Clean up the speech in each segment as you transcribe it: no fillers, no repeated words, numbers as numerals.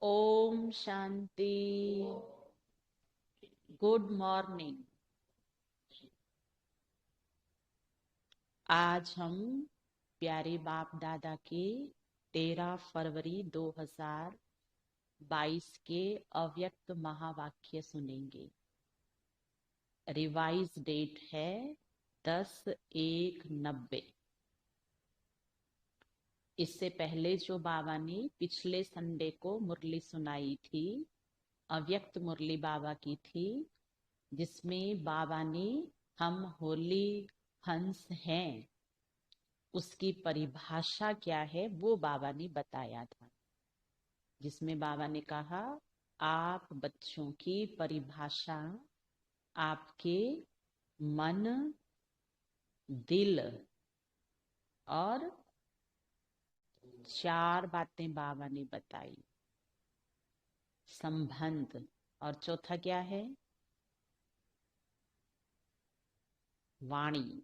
Om Shanti. Good morning. आज हम प्यारे बाप दादा के 13 फरवरी 2022 के अव्यक्त महावाक्य सुनेंगे। रिवाइज डेट है 10/1/90। इससे पहले जो बाबा ने पिछले संडे को मुरली सुनाई थी, अव्यक्त मुरली बाबा की थी, जिसमें बाबा ने हम होली हंस हैं उसकी परिभाषा क्या है वो बाबा ने बताया था। जिसमें बाबा ने कहा, आप बच्चों की परिभाषा आपके मन, दिल और 4 बातें बाबा ने बताई। संबंध, और चौथा क्या है? वाणी।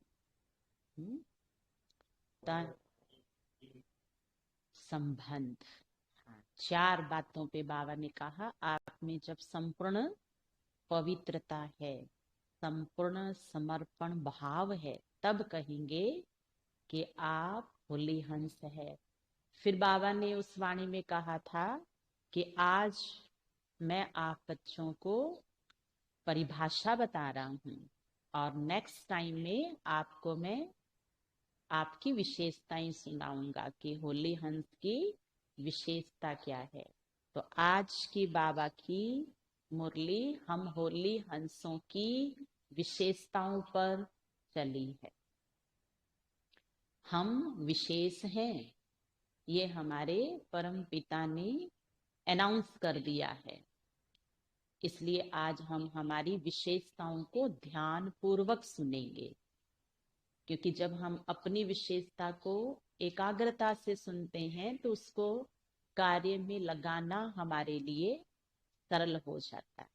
संबंध। 4 बातों पे बाबा ने कहा, आप में जब संपूर्ण पवित्रता है, संपूर्ण समर्पण भाव है, तब कहेंगे कि आप होली हंस है। फिर बाबा ने उस वाणी में कहा था कि आज मैं आप बच्चों को परिभाषा बता रहा हूँ और नेक्स्ट टाइम में आपको मैं आपकी विशेषताएं सुनाऊंगा कि होली हंस की विशेषता क्या है। तो आज की बाबा की मुरली हम होली हंसों की विशेषताओं पर चली है। हम विशेष हैं, ये हमारे परम पिता ने अनाउंस कर दिया है। इसलिए आज हम हमारी विशेषताओं को ध्यान पूर्वक सुनेंगे, क्योंकि जब हम अपनी विशेषता को एकाग्रता से सुनते हैं तो उसको कार्य में लगाना हमारे लिए सरल हो जाता है।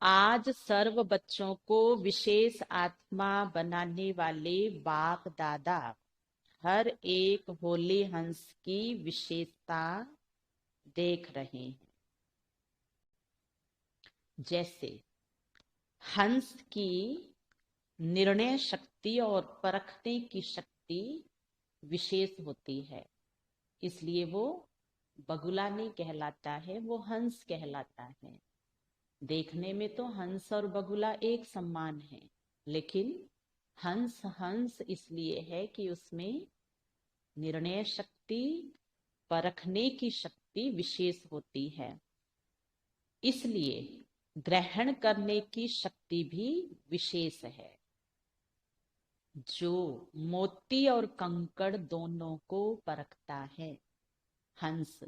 आज सर्व बच्चों को विशेष आत्मा बनाने वाले बाप दादा हर एक होली हंस की विशेषता देख रहे हैं। जैसे हंस की निर्णय शक्ति और परखने की शक्ति विशेष होती है, इसलिए वो बगुला नहीं कहलाता है, वो हंस कहलाता है। देखने में तो हंस और बगुला एक समान है, लेकिन हंस हंस इसलिए है कि उसमें निर्णय शक्ति, परखने की शक्ति विशेष होती है। इसलिए ग्रहण करने की शक्ति भी विशेष है। जो मोती और कंकड़ दोनों को परखता है, हंस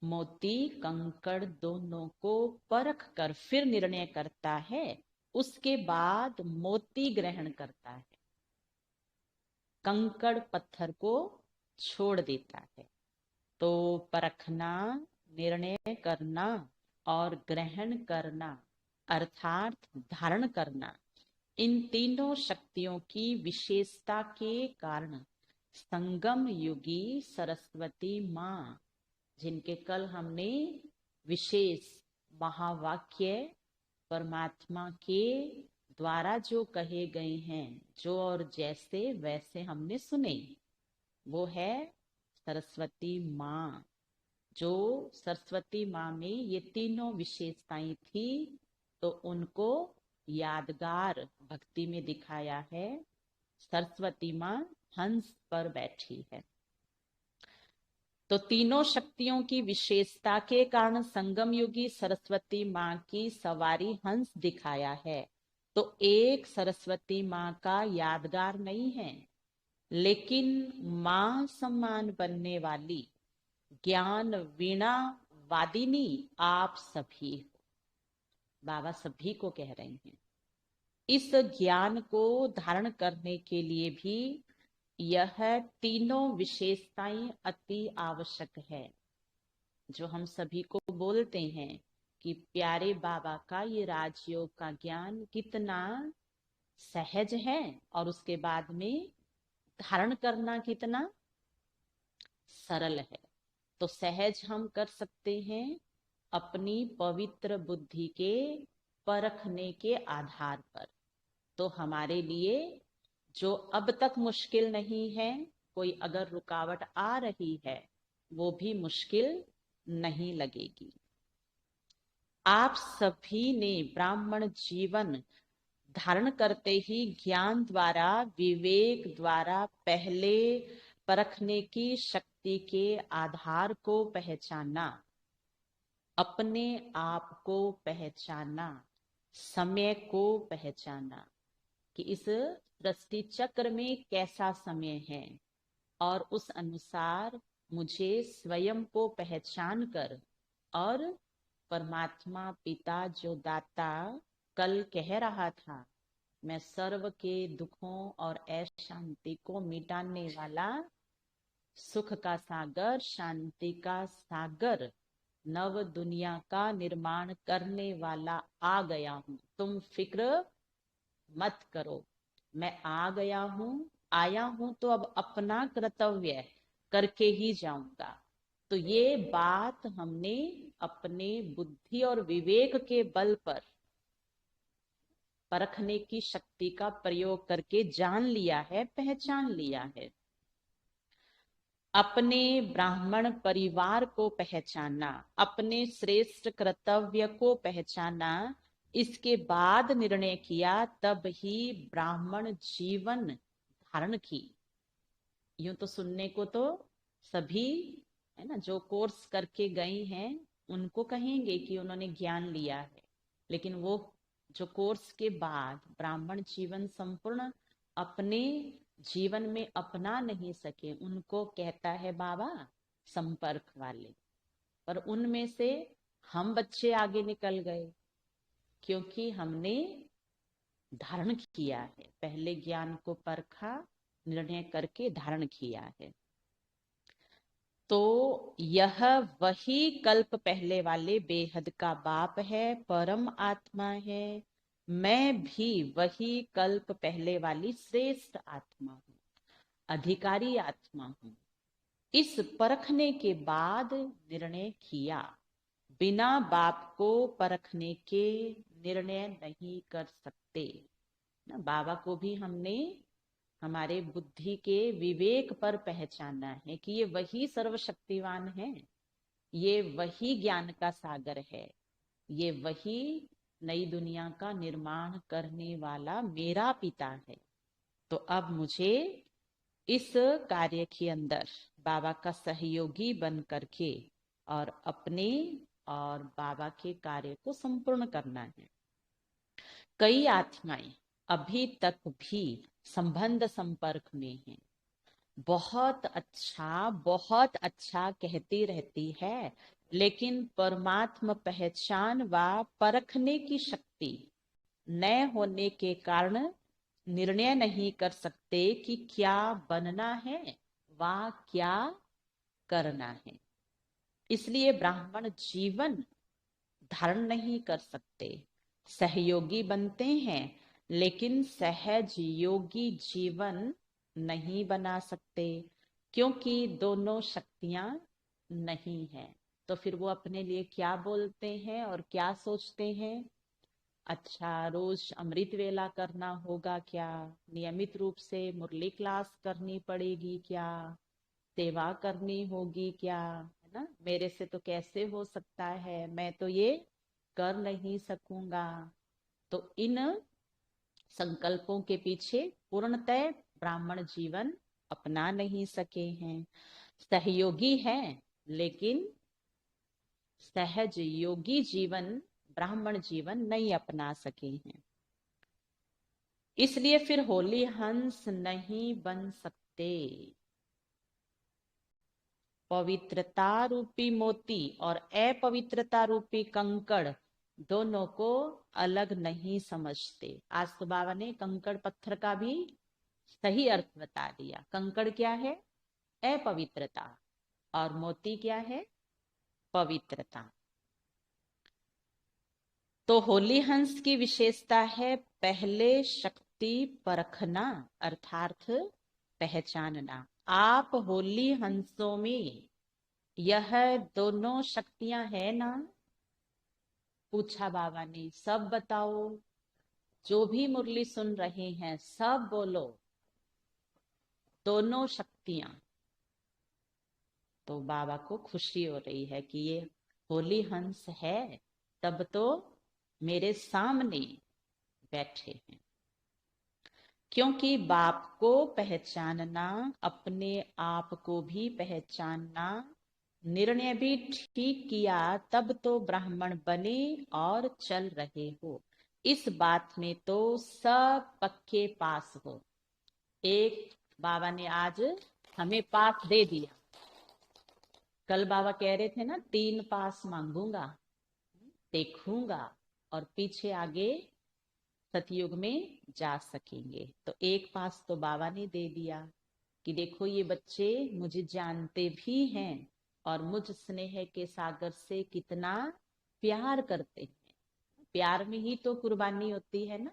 मोती कंकड़ दोनों को परख कर फिर निर्णय करता है, उसके बाद मोती ग्रहण करता है, कंकड़ पत्थर को छोड़ देता है। तो परखना, निर्णय करना और ग्रहण करना अर्थात धारण करना, इन तीनों शक्तियों की विशेषता के कारण संगम युगी सरस्वती माँ, जिनके कल हमने विशेष महावाक्य परमात्मा के द्वारा जो कहे गए हैं, जो और जैसे वैसे हमने सुने, वो है सरस्वती माँ। जो सरस्वती माँ में ये तीनों विशेषताएं थी, तो उनको यादगार भक्ति में दिखाया है। सरस्वती माँ हंस पर बैठी है। तो तीनों शक्तियों की विशेषता के कारण संगम युगी सरस्वती माँ की सवारी हंस दिखाया है। तो एक सरस्वती माँ का यादगार नहीं है, लेकिन माँ सम्मान बनने वाली ज्ञान वीणा वादिनी आप सभी हो। बाबा सभी को कह रहे हैं। इस ज्ञान को धारण करने के लिए भी यह तीनों विशेषताएं अति आवश्यक है। जो हम सभी को बोलते हैं कि प्यारे बाबा का ये राजयोग का ज्ञान कितना सहज है और उसके बाद में धारण करना कितना सरल है। तो सहज हम कर सकते हैं अपनी पवित्र बुद्धि के परखने के आधार पर। तो हमारे लिए जो अब तक मुश्किल नहीं है, कोई अगर रुकावट आ रही है, वो भी मुश्किल नहीं लगेगी। आप सभी ने ब्राह्मण जीवन धारण करते ही ज्ञान द्वारा, विवेक द्वारा पहले परखने की शक्ति के आधार को पहचाना, अपने आप को पहचाना, समय को पहचाना कि इस सृष्टि चक्र में कैसा समय है, और उस अनुसार मुझे स्वयं को पहचान कर, और परमात्मा पिता जो दाता कल कह रहा था, मैं सर्व के दुखों और अशांति को मिटाने वाला, सुख का सागर, शांति का सागर, नव दुनिया का निर्माण करने वाला आ गया हूं, तुम फिक्र मत करो, मैं आ गया हूं, आया हूं तो अब अपना कर्तव्य करके ही जाऊंगा। तो ये बात हमने अपने बुद्धि और विवेक के बल पर परखने की शक्ति का प्रयोग करके जान लिया है, पहचान लिया है। अपने ब्राह्मण परिवार को पहचाना, अपने श्रेष्ठ कर्तव्य को पहचाना, इसके बाद निर्णय किया, तब ही ब्राह्मण जीवन धारण की। यूं तो सुनने को तो सभी है ना, जो कोर्स करके गए हैं उनको कहेंगे कि उन्होंने ज्ञान लिया है, लेकिन वो जो कोर्स के बाद ब्राह्मण जीवन संपूर्ण अपने जीवन में अपना नहीं सके, उनको कहता है बाबा संपर्क वाले। पर उनमें से हम बच्चे आगे निकल गए, क्योंकि हमने धारण किया है, पहले ज्ञान को परखा, निर्णय करके धारण किया है। तो यह वही कल्प पहले वाले बेहद का बाप है, परम आत्मा है। मैं भी वही कल्प पहले वाली श्रेष्ठ आत्मा हूँ, अधिकारी आत्मा हूँ। इस परखने के बाद निर्णय किया, बिना बाप को परखने के निर्णय नहीं कर सकते ना। बाबा को भी हमने हमारे बुद्धि के विवेक पर पहचाना है कि ये वही सर्वशक्तिवान है, ये वही ज्ञान का सागर है, ये वही नई दुनिया का निर्माण करने वाला मेरा पिता है। तो अब मुझे इस कार्य के अंदर बाबा का सहयोगी बन करके और अपने और बाबा के कार्य को संपूर्ण करना है। कई आत्माएं अभी तक भी संबंध संपर्क में हैं, बहुत अच्छा कहती रहती है, लेकिन परमात्मा पहचान व परखने की शक्ति न होने के कारण निर्णय नहीं कर सकते कि क्या बनना है व क्या करना है। इसलिए ब्राह्मण जीवन धारण नहीं कर सकते, सहयोगी बनते हैं, लेकिन सहज योगी जीवन नहीं बना सकते, क्योंकि दोनों शक्तियां नहीं है। तो फिर वो अपने लिए क्या बोलते हैं और क्या सोचते हैं? अच्छा, रोज अमृत वेला करना होगा क्या, नियमित रूप से मुरली क्लास करनी पड़ेगी क्या, सेवा करनी होगी क्या, है ना, मेरे से तो कैसे हो सकता है, मैं तो ये कर नहीं सकूंगा। तो इन संकल्पों के पीछे पूर्णतः ब्राह्मण जीवन अपना नहीं सके हैं। सहयोगी हैं, लेकिन सहज योगी जीवन, ब्राह्मण जीवन नहीं अपना सके हैं। इसलिए फिर होली हंस नहीं बन सकते। पवित्रता रूपी मोती और अपवित्रता रूपी कंकड़ दोनों को अलग नहीं समझते। आज तो बाबा ने कंकड़ पत्थर का भी सही अर्थ बता दिया। कंकड़ क्या है? अपवित्रता, और मोती क्या है? पवित्रता। तो होली हंस की विशेषता है पहले शक्ति परखना, अर्थात पहचानना। आप होली हंसों में यह दोनों शक्तियां है ना? पूछा बाबा ने। सब बताओ, जो भी मुरली सुन रहे हैं सब बोलो, दोनों शक्तियां। तो बाबा को खुशी हो रही है कि ये होली हंस है, तब तो मेरे सामने बैठे हैं। क्योंकि बाप को पहचानना, अपने आप को भी पहचानना, निर्णय भी ठीक किया तब तो ब्राह्मण बने और चल रहे हो। इस बात में तो सब पक्के पास हो। एक बाबा ने आज हमें पास दे दिया। कल बाबा कह रहे थे ना, 3 पास मांगूंगा, देखूंगा और पीछे आगे सतयुग में जा सकेंगे। तो एक पास तो बाबा ने दे दिया कि देखो ये बच्चे मुझे जानते भी हैं और मुझ स्नेह के सागर से कितना प्यार करते हैं। प्यार में ही तो कुर्बानी होती है ना,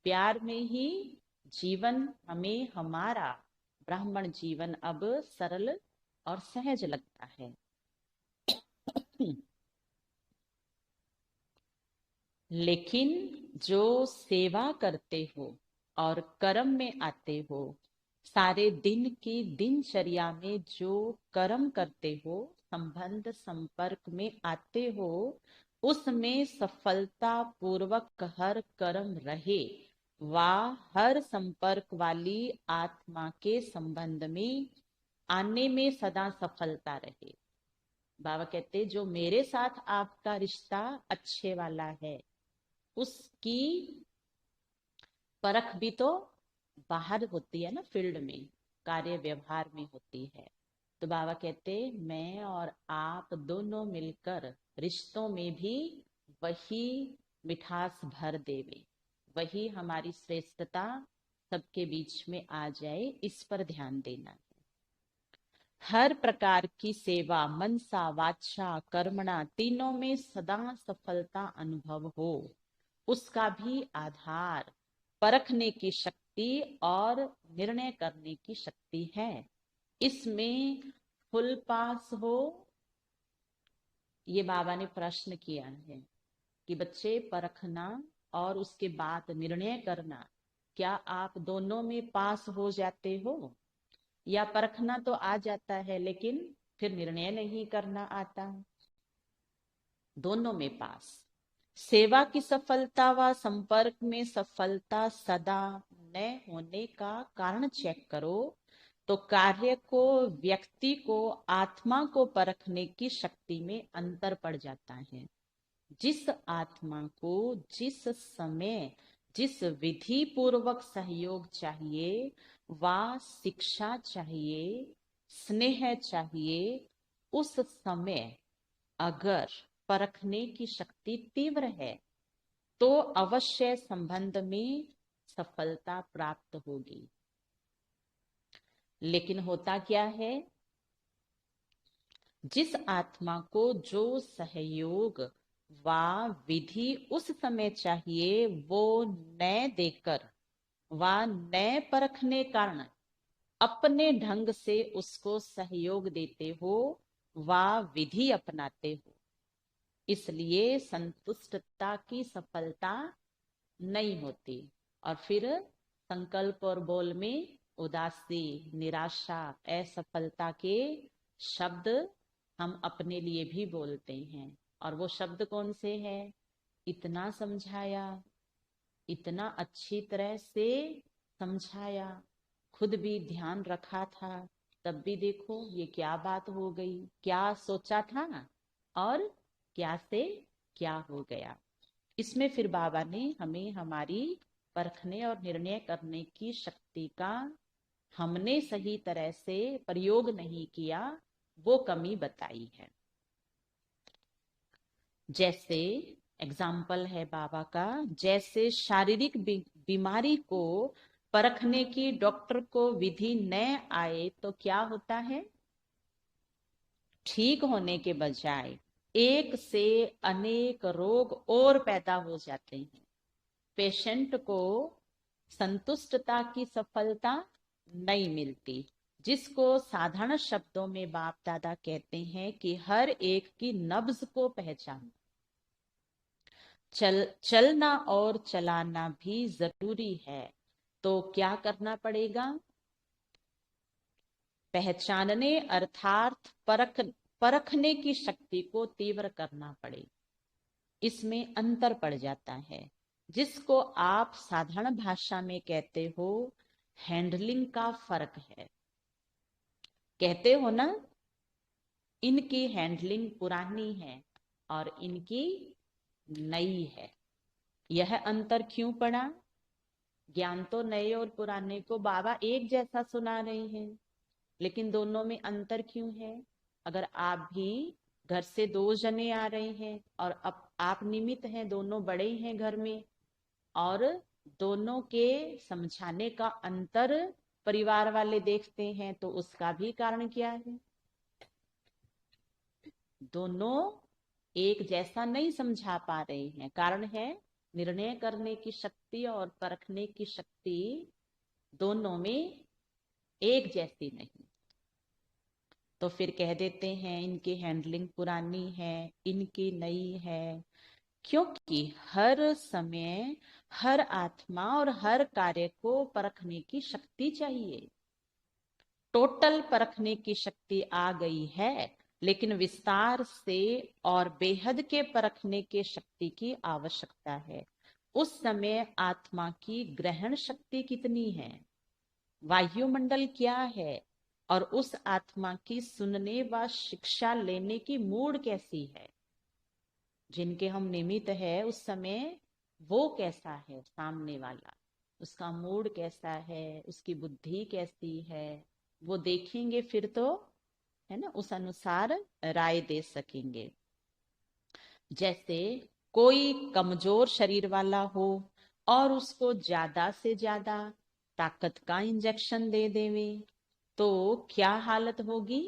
प्यार में ही जीवन हमें, हमारा ब्राह्मण जीवन अब सरल और सहज लगता है। लेकिन जो सेवा करते हो और कर्म में आते हो, सारे दिन की दिनचर्या में जो कर्म करते हो, संबंध संपर्क में आते हो, उसमें सफलता पूर्वक हर कर्म रहे, वा हर संपर्क वाली आत्मा के संबंध में आने में सदा सफलता रहे। बाबा कहते जो मेरे साथ आपका रिश्ता अच्छे वाला है, उसकी परख भी तो बाहर होती है ना, फील्ड में, कार्य व्यवहार में होती है। तो बाबा कहते मैं और आप दोनों मिलकर रिश्तों में भी वही मिठास भर देवे, वही हमारी श्रेष्ठता सबके बीच में आ जाए, इस पर ध्यान देना। हर प्रकार की सेवा, मनसा वाचा कर्मणा, तीनों में सदा सफलता अनुभव हो, उसका भी आधार परखने की शक्ति और निर्णय करने की शक्ति है। इसमें फुल पास हो, ये बाबा ने प्रश्न किया है कि बच्चे परखना और उसके बाद निर्णय करना, क्या आप दोनों में पास हो जाते हो? या परखना तो आ जाता है लेकिन फिर निर्णय नहीं करना आता? दोनों में पास। सेवा की सफलता व संपर्क में सफलता सदा न होने का कारण चेक करो, तो कार्य को, व्यक्ति को, आत्मा को परखने की शक्ति में अंतर पड़ जाता है। जिस आत्मा को जिस समय जिस विधि पूर्वक सहयोग चाहिए, वा शिक्षा चाहिए, स्नेह चाहिए, उस समय अगर परखने की शक्ति तीव्र है तो अवश्य संबंध में सफलता प्राप्त होगी। लेकिन होता क्या है, जिस आत्मा को जो सहयोग वा विधि उस समय चाहिए वो न देकर वा न परखने कारण अपने ढंग से उसको सहयोग देते हो वा विधि अपनाते हो, इसलिए संतुष्टता की सफलता नहीं होती। और फिर संकल्प और बोल में उदासी, निराशा, असफलता के शब्द हम अपने लिए भी बोलते हैं। और वो शब्द कौन से हैं? इतना समझाया, इतना अच्छी तरह से समझाया, खुद भी ध्यान रखा था, तब भी देखो ये क्या बात हो गई, क्या सोचा था और क्या से क्या हो गया। इसमें फिर बाबा ने हमें हमारी परखने और निर्णय करने की शक्ति का हमने सही तरह से प्रयोग नहीं किया, वो कमी बताई है। जैसे एग्जाम्पल है बाबा का, जैसे शारीरिक बीमारी को परखने की डॉक्टर को विधि न आए तो क्या होता है, ठीक होने के बजाय एक से अनेक रोग और पैदा हो जाते हैं। पेशेंट को संतुष्टता की सफलता नहीं मिलती। जिसको साधारण शब्दों में बाप दादा कहते हैं कि हर एक की नब्ज को पहचान, चलना और चलाना भी जरूरी है। तो क्या करना पड़ेगा? पहचानने अर्थात परखने की शक्ति को तीव्र करना पड़े। इसमें अंतर पड़ जाता है, जिसको आप साधारण भाषा में कहते हो हैंडलिंग का फर्क है। कहते हो ना, इनकी हैंडलिंग पुरानी है और इनकी नई है। यह अंतर क्यों पड़ा? ज्ञान तो नए और पुराने को बाबा एक जैसा सुना रहे हैं, लेकिन दोनों में अंतर क्यों है? अगर आप भी घर से 2 जने आ रहे हैं और अब आप निमित्त हैं, दोनों बड़े हैं घर में, और दोनों के समझाने का अंतर परिवार वाले देखते हैं, तो उसका भी कारण क्या है? दोनों एक जैसा नहीं समझा पा रहे हैं। कारण है निर्णय करने की शक्ति और परखने की शक्ति दोनों में एक जैसी नहीं। तो फिर कह देते हैं इनकी हैंडलिंग पुरानी है, इनकी नई है। क्योंकि हर समय हर आत्मा और हर कार्य को परखने की शक्ति चाहिए। टोटल परखने की शक्ति आ गई है, लेकिन विस्तार से और बेहद के परखने के शक्ति की आवश्यकता है। उस समय आत्मा की ग्रहण शक्ति कितनी है, वायुमंडल क्या है, और उस आत्मा की सुनने व शिक्षा लेने की मूड कैसी है। जिनके हम निमित्त है उस समय वो कैसा है, सामने वाला उसका मूड कैसा है, उसकी बुद्धि कैसी है, वो देखेंगे, फिर तो है ना उस अनुसार राय दे सकेंगे। जैसे कोई कमजोर शरीर वाला हो और उसको ज्यादा से ज्यादा ताकत का इंजेक्शन दे देवे, तो क्या हालत होगी?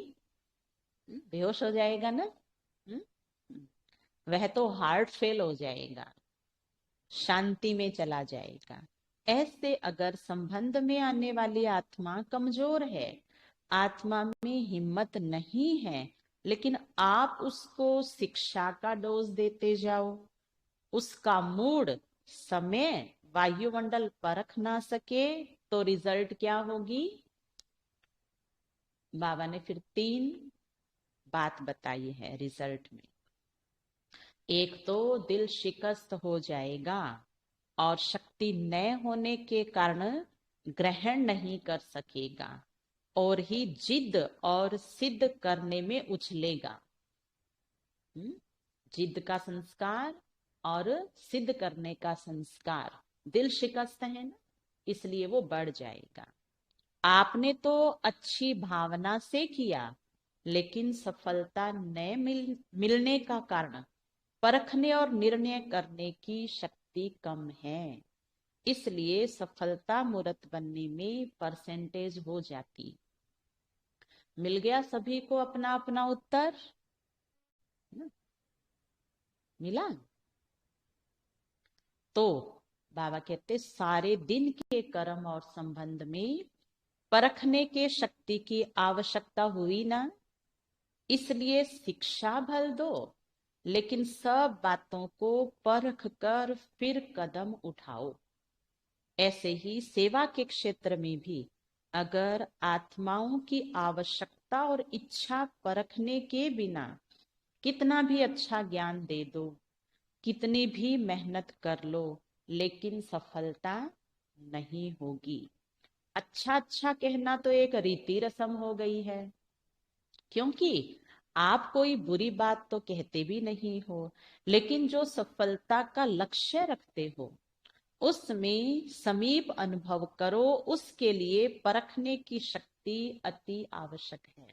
बेहोश हो जाएगा ना। हम्म? वह तो हार्ट फेल हो जाएगा, शांति में चला जाएगा। ऐसे अगर संबंध में आने वाली आत्मा कमजोर है, आत्मा में हिम्मत नहीं है, लेकिन आप उसको शिक्षा का डोज देते जाओ, उसका मूड समय वायुमंडल परख ना सके, तो रिजल्ट क्या होगी? बाबा ने फिर 3 बात बताई है रिजल्ट में। एक तो दिल शिकस्त हो जाएगा और शक्ति न होने के कारण ग्रहण नहीं कर सकेगा, और ही जिद और सिद्ध करने में उछलेगा। जिद का संस्कार और सिद्ध करने का संस्कार, दिल शिकस्त है ना, इसलिए वो बढ़ जाएगा। आपने तो अच्छी भावना से किया, लेकिन सफलता न मिलने का कारण परखने और निर्णय करने की शक्ति कम है, इसलिए सफलता मूर्त बनने में परसेंटेज हो जाती। मिल गया सभी को अपना अपना उत्तर? मिला? तो बाबा कहते सारे दिन के कर्म और संबंध में परखने के शक्ति की आवश्यकता हुई ना, इसलिए शिक्षा भल दो, लेकिन सब बातों को परख कर फिर कदम उठाओ। ऐसे ही सेवा के क्षेत्र में भी अगर आत्माओं की आवश्यकता और इच्छा परखने के बिना कितना भी अच्छा ज्ञान दे दो, कितनी भी मेहनत कर लो, लेकिन सफलता नहीं होगी। अच्छा अच्छा कहना तो एक रीति रस्म हो गई है, क्योंकि आप कोई बुरी बात तो कहते भी नहीं हो, लेकिन जो सफलता का लक्ष्य रखते हो उसमें समीप अनुभव करो, उसके लिए परखने की शक्ति अति आवश्यक है।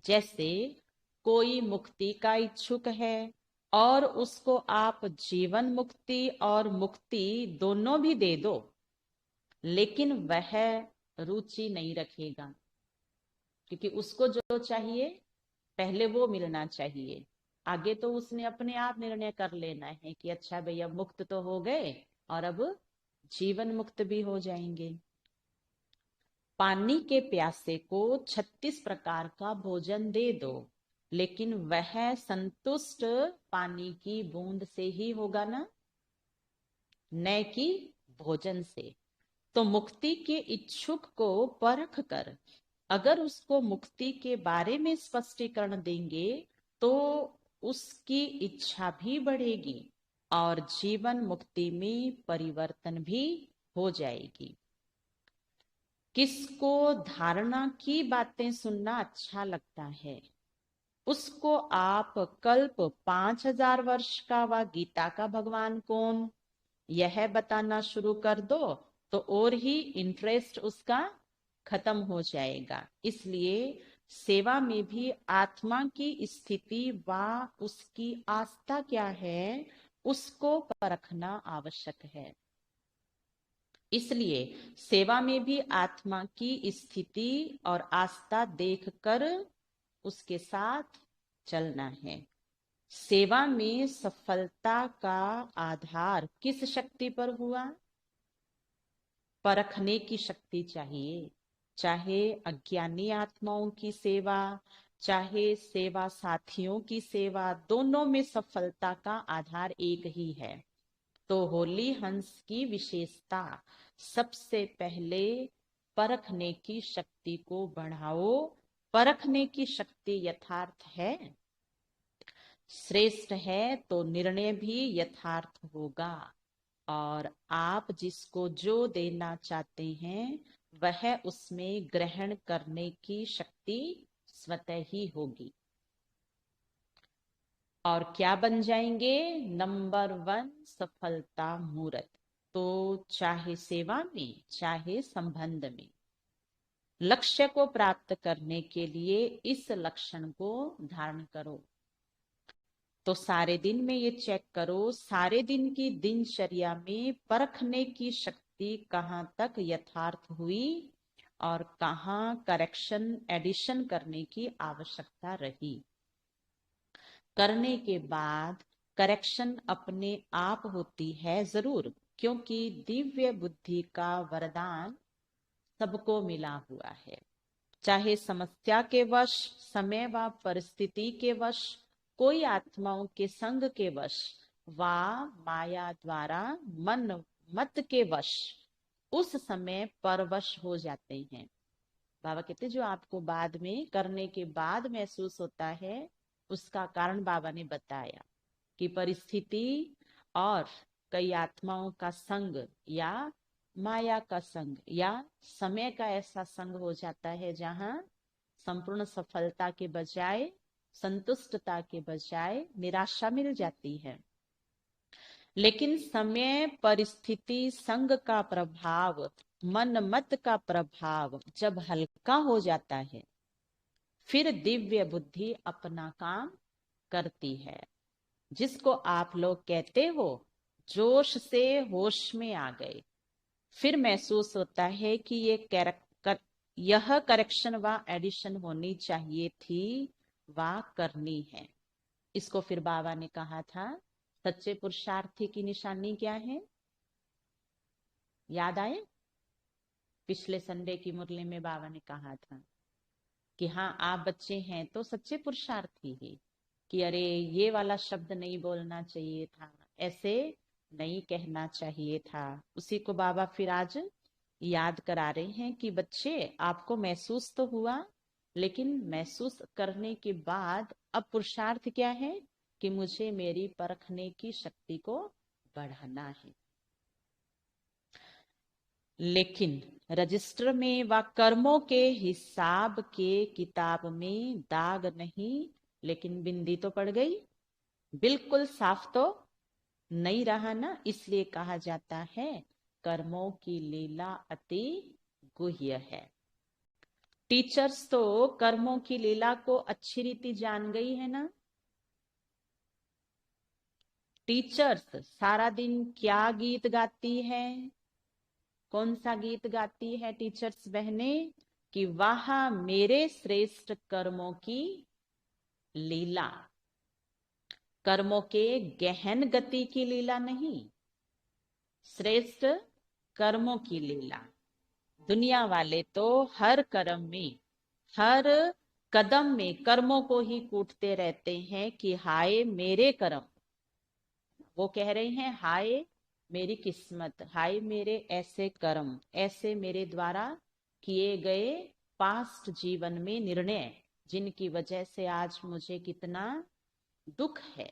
जैसे कोई मुक्ति का इच्छुक है और उसको आप जीवन मुक्ति और मुक्ति दोनों भी दे दो, लेकिन वह रुचि नहीं रखेगा, क्योंकि उसको जो चाहिए पहले वो मिलना चाहिए। आगे तो उसने अपने आप निर्णय कर लेना है कि अच्छा भैया मुक्त तो हो गए और अब जीवन मुक्त भी हो जाएंगे। पानी के प्यासे को 36 प्रकार का भोजन दे दो, लेकिन वह संतुष्ट पानी की बूंद से ही होगा ना, न कि भोजन से। तो मुक्ति के इच्छुक को परख कर अगर उसको मुक्ति के बारे में स्पष्टीकरण देंगे तो उसकी इच्छा भी बढ़ेगी और जीवन मुक्ति में परिवर्तन भी हो जाएगी। किसको धारणा की बातें सुनना अच्छा लगता है, उसको आप कल्प 5000 वर्ष का व गीता का भगवान कौन, यह बताना शुरू कर दो तो और ही इंटरेस्ट उसका खत्म हो जाएगा। इसलिए सेवा में भी आत्मा की स्थिति व उसकी आस्था क्या है, उसको परखना आवश्यक है। इसलिए सेवा में भी आत्मा की स्थिति और आस्था देखकर उसके साथ चलना है। सेवा में सफलता का आधार किस शक्ति पर हुआ? परखने की शक्ति चाहिए। चाहे अज्ञानी आत्माओं की सेवा, चाहे सेवा साथियों की सेवा, दोनों में सफलता का आधार एक ही है। तो होली हंस की विशेषता सबसे पहले परखने की शक्ति को बढ़ाओ। परखने की शक्ति यथार्थ है, श्रेष्ठ है तो निर्णय भी यथार्थ होगा और आप जिसको जो देना चाहते हैं वह उसमें ग्रहण करने की शक्ति स्वतः ही होगी। और क्या बन जाएंगे? नंबर 1 सफलता मूर्त। तो चाहे सेवा में चाहे संबंध में लक्ष्य को प्राप्त करने के लिए इस लक्षण को धारण करो। तो सारे दिन में ये चेक करो, सारे दिन की दिनचर्या में परखने की शक्ति कहाँ तक यथार्थ हुई और कहाँ करेक्शन एडिशन करने की आवश्यकता रही। करने के बाद करेक्शन अपने आप होती है जरूर, क्योंकि दिव्य बुद्धि का वरदान सबको मिला हुआ है। चाहे समस्या के वश, समय व परिस्थिति के वश, कोई आत्माओं के संग के वश व माया द्वारा मन मत के वश उस समय परवश हो जाते हैं। बाबा कहते जो आपको बाद में करने के बाद महसूस होता है, उसका कारण बाबा ने बताया कि परिस्थिति और कई आत्माओं का संग या माया का संग या समय का ऐसा संग हो जाता है जहां संपूर्ण सफलता के बजाय, संतुष्टता के बजाय निराशा मिल जाती है। लेकिन समय, परिस्थिति, संग का प्रभाव, मन मत का प्रभाव जब हल्का हो जाता है, फिर दिव्य बुद्धि अपना काम करती है। जिसको आप लोग कहते हो जोश से होश में आ गए, फिर महसूस होता है कि यह करेक्शन व एडिशन होनी चाहिए थी व करनी है। इसको फिर बाबा ने कहा था सच्चे पुरुषार्थी की निशानी क्या है, याद आए? पिछले संडे की मुरली में बाबा ने कहा था कि हाँ आप बच्चे हैं तो सच्चे पुरुषार्थी ही, कि अरे ये वाला शब्द नहीं बोलना चाहिए था, ऐसे नहीं कहना चाहिए था। उसी को बाबा फिर आज याद करा रहे हैं कि बच्चे आपको महसूस तो हुआ, लेकिन महसूस करने के बाद अब पुरुषार्थ क्या है कि मुझे मेरी परखने की शक्ति को बढ़ाना है। लेकिन रजिस्टर में व कर्मों के हिसाब के किताब में दाग नहीं, लेकिन बिंदी तो पड़ गई, बिल्कुल साफ तो नहीं रहा ना। इसलिए कहा जाता है कर्मों की लीला अति गुह्य है। टीचर्स तो कर्मों की लीला को अच्छी रीति जान गई है ना। टीचर्स सारा दिन क्या गीत गाती है, कौन सा गीत गाती है टीचर्स बहने, कि वाह मेरे श्रेष्ठ कर्मों की लीला। कर्मों के गहन गति की लीला नहीं, श्रेष्ठ कर्मों की लीला। दुनिया वाले तो हर कर्म में, हर कदम में कर्मों को ही कूटते रहते हैं कि हाय मेरे कर्म। वो कह रहे हैं हाय मेरी किस्मत, हाय मेरे ऐसे कर्म, ऐसे मेरे द्वारा किए गए पास्ट जीवन में निर्णय, जिनकी वजह से आज मुझे कितना दुख है,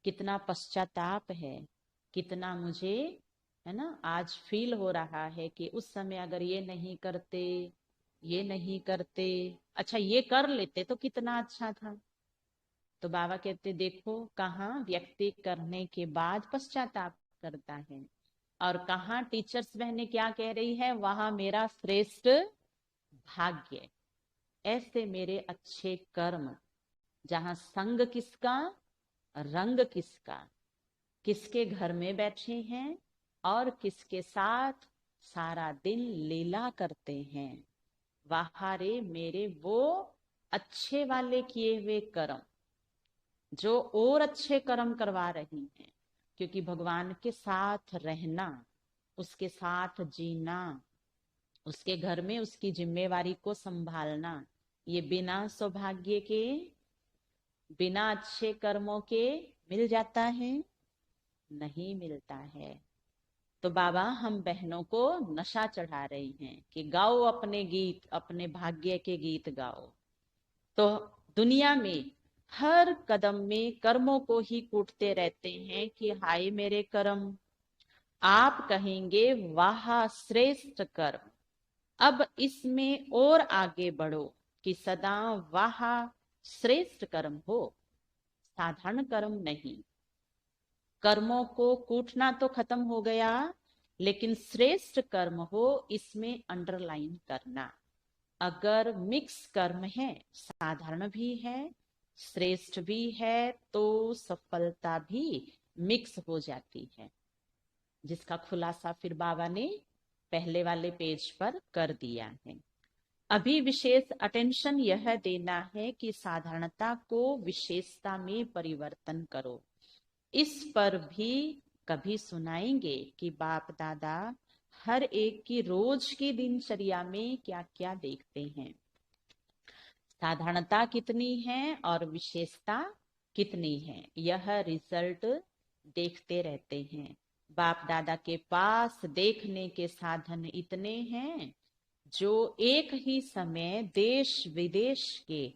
कितना पश्चाताप है, कितना मुझे, है ना, आज फील हो रहा है कि उस समय अगर ये नहीं करते, ये नहीं करते, अच्छा ये कर लेते तो कितना अच्छा था। तो बाबा कहते देखो कहाँ व्यक्ति करने के बाद पश्चाताप करता है, और कहाँ टीचर्स बहने क्या कह रही है, वहां मेरा श्रेष्ठ भाग्य, ऐसे मेरे अच्छे कर्म, जहां संग किसका, रंग किसका, किसके घर में बैठे हैं और किसके साथ सारा दिन लीला करते हैं, वहां रे मेरे वो अच्छे वाले किए हुए कर्म, जो और अच्छे कर्म करवा रही हैं। क्योंकि भगवान के साथ रहना, उसके साथ जीना, उसके घर में उसकी जिम्मेवारी को संभालना, ये बिना सौभाग्य के, बिना अच्छे कर्मों के मिल जाता है, नहीं मिलता है। तो बाबा हम बहनों को नशा चढ़ा रही हैं कि गाओ अपने गीत, अपने भाग्य के गीत गाओ। तो दुनिया में हर कदम में कर्मों को ही कूटते रहते हैं कि हाय मेरे कर्म। आप कहेंगे वाह श्रेष्ठ कर्म। अब इसमें और आगे बढ़ो कि सदा वाह श्रेष्ठ कर्म हो, साधारण कर्म नहीं। कर्मों को कूटना तो खत्म हो गया, लेकिन श्रेष्ठ कर्म हो इसमें अंडरलाइन करना। अगर मिक्स कर्म है, साधारण भी है, श्रेष्ठ भी है, तो सफलता भी मिक्स हो जाती है, जिसका खुलासा फिर बाबा ने पहले वाले पेज पर कर दिया है। अभी विशेष अटेंशन यह देना है कि साधारणता को विशेषता में परिवर्तन करो। इस पर भी कभी सुनाएंगे कि बाप दादा हर एक की रोज की दिनचर्या में क्या क्या देखते हैं, साधारणता कितनी है और विशेषता कितनी है, यह रिजल्ट देखते रहते हैं। बाप दादा के पास देखने के साधन इतने हैं, जो एक ही समय देश विदेश के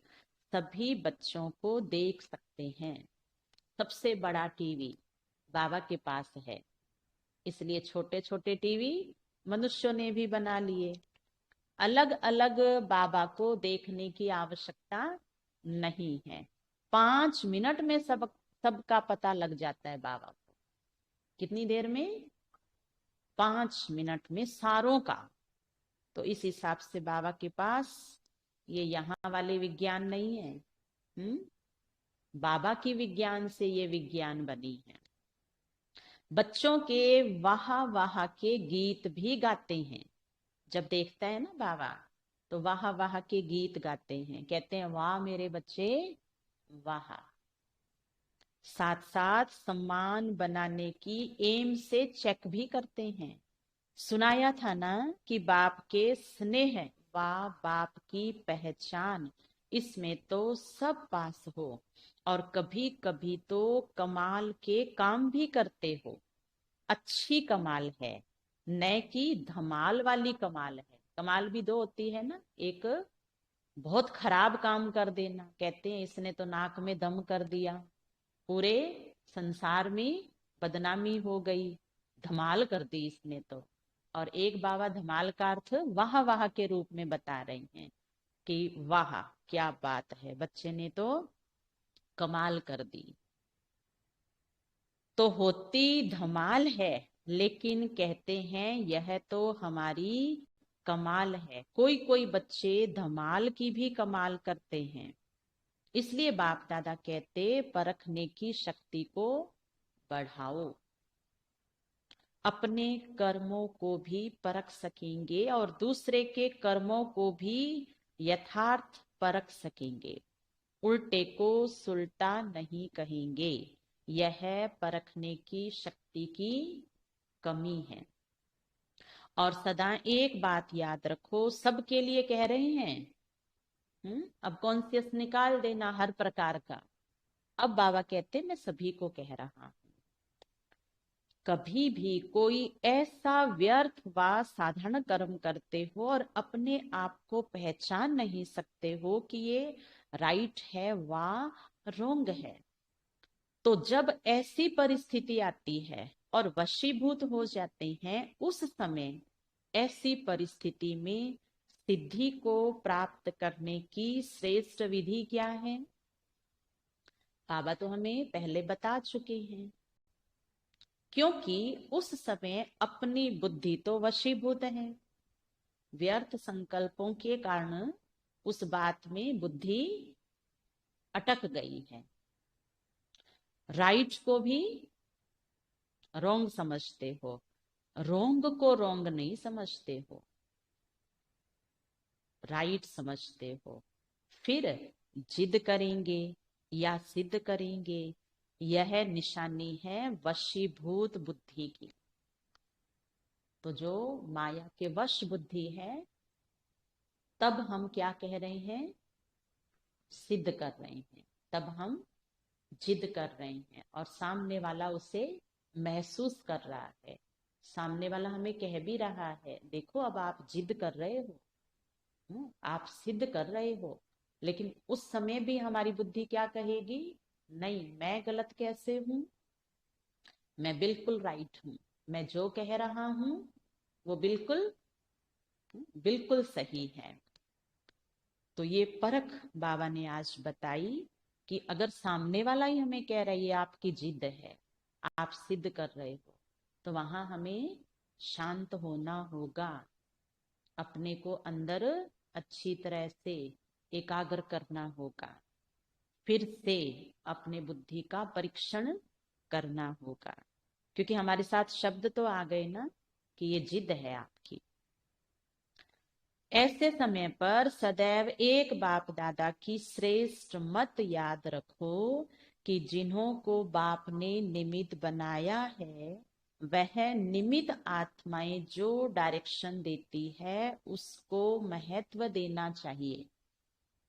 सभी बच्चों को देख सकते हैं। सबसे बड़ा टीवी बाबा के पास है, इसलिए छोटे छोटे टीवी मनुष्यों ने भी बना लिए। अलग अलग बाबा को देखने की आवश्यकता नहीं है, 5 मिनट में सबका पता लग जाता है बाबा को। कितनी देर में, 5 मिनट में सारों का। तो इस हिसाब से बाबा के पास ये यहाँ वाले विज्ञान नहीं है, बाबा की विज्ञान से ये विज्ञान बनी है। बच्चों के वाह वाह के गीत भी गाते हैं, जब देखता है ना बाबा तो वाह वाह के गीत गाते हैं, कहते हैं वाह मेरे बच्चे वाह। साथ साथ सम्मान बनाने की एम से चेक भी करते हैं। सुनाया था ना कि बाप के स्नेह व बाप की पहचान, इसमें तो सब पास हो, और कभी कभी तो कमाल के काम भी करते हो। अच्छी कमाल है, न कि धमाल वाली कमाल है। कमाल भी दो होती है ना, एक बहुत खराब काम कर देना, कहते हैं इसने तो नाक में दम कर दिया, पूरे संसार में बदनामी हो गई, धमाल कर दी इसने तो। और एक बाबा धमाल का अर्थ वाह वाह के रूप में बता रहे हैं कि वाह क्या बात है, बच्चे ने तो कमाल कर दी। तो होती धमाल है, लेकिन कहते हैं यह तो हमारी कमाल है। कोई कोई बच्चे धमाल की भी कमाल करते हैं, इसलिए बाप दादा कहते परखने की शक्ति को बढ़ाओ। अपने कर्मों को भी परख सकेंगे और दूसरे के कर्मों को भी यथार्थ परख सकेंगे। उल्टे को सुलटा नहीं कहेंगे, यह परखने की शक्ति की कमी है। और सदा एक बात याद रखो, सबके लिए कह रहे हैं। अब कॉन्शियस निकाल देना हर प्रकार का। अब बाबा कहते मैं सभी को कह रहा हूं, कभी भी कोई ऐसा व्यर्थ व साधारण कर्म करते हो और अपने आप को पहचान नहीं सकते हो कि ये राइट है व रोंग है, तो जब ऐसी परिस्थिति आती है और वशीभूत हो जाते हैं, उस समय ऐसी परिस्थिति में सिद्धि को प्राप्त करने की श्रेष्ठ विधि क्या है? बाबा तो हमें पहले बता चुके हैं, क्योंकि उस समय अपनी बुद्धि तो वशीभूत है, व्यर्थ संकल्पों के कारण उस बात में बुद्धि अटक गई है। राइट को भी रोंग समझते हो, रोंग को रोंग नहीं समझते हो, राइट समझते हो। फिर जिद करेंगे या सिद्ध करेंगे, यह निशानी है वशीभूत बुद्धि की। तो जो माया के वश बुद्धि है, तब हम क्या कह रहे हैं? सिद्ध कर रहे हैं, तब हम जिद कर रहे हैं और सामने वाला उसे महसूस कर रहा है। सामने वाला हमें कह भी रहा है, देखो अब आप जिद कर रहे हो, आप सिद्ध कर रहे हो। लेकिन उस समय भी हमारी बुद्धि क्या कहेगी? नहीं, मैं गलत कैसे हूं, मैं बिल्कुल राइट हूं, मैं जो कह रहा हूं वो बिल्कुल बिल्कुल सही है। तो ये परख बाबा ने आज बताई कि अगर सामने वाला ही हमें कह रही है आपकी जिद है, आप सिद्ध कर रहे हो, तो वहां हमें शांत होना होगा, अपने को अंदर अच्छी तरह से एकाग्र करना होगा, फिर से अपने बुद्धि का परीक्षण करना होगा। क्योंकि हमारे साथ शब्द तो आ गए ना कि ये जिद है आपकी। ऐसे समय पर सदैव एक बाप दादा की श्रेष्ठ मत याद रखो कि जिन्हों को बाप ने निमित्त बनाया है, वह निमित्त आत्माएं जो डायरेक्शन देती है उसको महत्व देना चाहिए।